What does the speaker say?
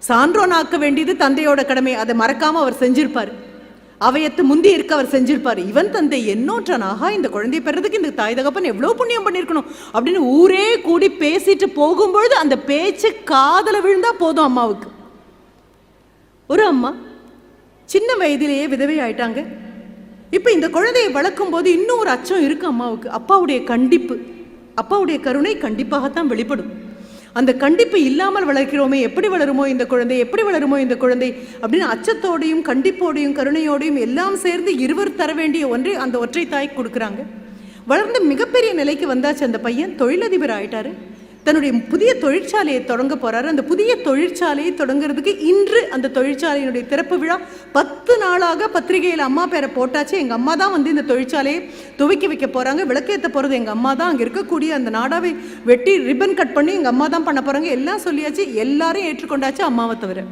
சான்றோனாக்க வேண்டியது தந்தையோட கடமை. அதை மறக்காம அவர் செஞ்சிருப்பார். அவையத்து முந்தி இருக்க அவர் செஞ்சிருப்பார். இவன் தந்தை என்னோன்றானாக இந்த குழந்தையை பெறதுக்கு இந்த தாய் தகப்பன் எவ்வளவு புண்ணியம் பண்ணியிருக்கணும் அப்படின்னு ஊரே கூடி பேசிட்டு போகும்பொழுது அந்த பேச்சு காதல விழுந்தா போதும் அம்மாவுக்கு. ஒரு அம்மா சின்ன வயதிலேயே விதவை ஆயிட்டாங்க. இப்ப இந்த குழந்தையை வளர்க்கும் போது இன்னும் ஒரு அச்சம் இருக்கு அம்மாவுக்கு. அப்பாவுடைய கண்டிப்பு, அப்பாவுடைய கருணை கண்டிப்பாகத்தான் வெளிப்படும். அந்த கண்டிப்பு இல்லாமல் வளர்க்கிறோமே, எப்படி வளருமோ இந்த குழந்தை, எப்படி வளருமோ இந்த குழந்தை அப்படின்னு அச்சத்தோடையும் கண்டிப்போடையும் கருணையோடையும் எல்லாம் சேர்ந்து இருவர் தர வேண்டிய ஒன்றை அந்த ஒற்றை தாய்க்கு கொடுக்குறாங்க. வளர்ந்து மிகப்பெரிய நிலைக்கு வந்தாச்சு. அந்த பையன் தொழிலதிபர் ஆயிட்டாரு. தன்னுடைய புதிய தொழிற்சாலையை தொடங்க போறாரு. அந்த புதிய தொழிற்சாலையை தொடங்குறதுக்கு இன்று அந்த தொழிற்சாலையினுடைய திறப்பு விழா 10 நாளாக பத்திரிகையில் அம்மா பேரை போட்டாச்சு. எங்கள் அம்மா தான் வந்து இந்த தொழிற்சாலையை துவக்கி வைக்க போறாங்க. விளக்கேற்ற போகிறது எங்கள் அம்மா தான். அங்கே இருக்கக்கூடிய அந்த நாடாவை வெட்டி ரிப்பன் கட் பண்ணி எங்கள் அம்மா தான் பண்ண போறாங்க. எல்லாம் சொல்லியாச்சு. எல்லாரும் ஏற்றுக்கொண்டாச்சு, அம்மாவை தவிர.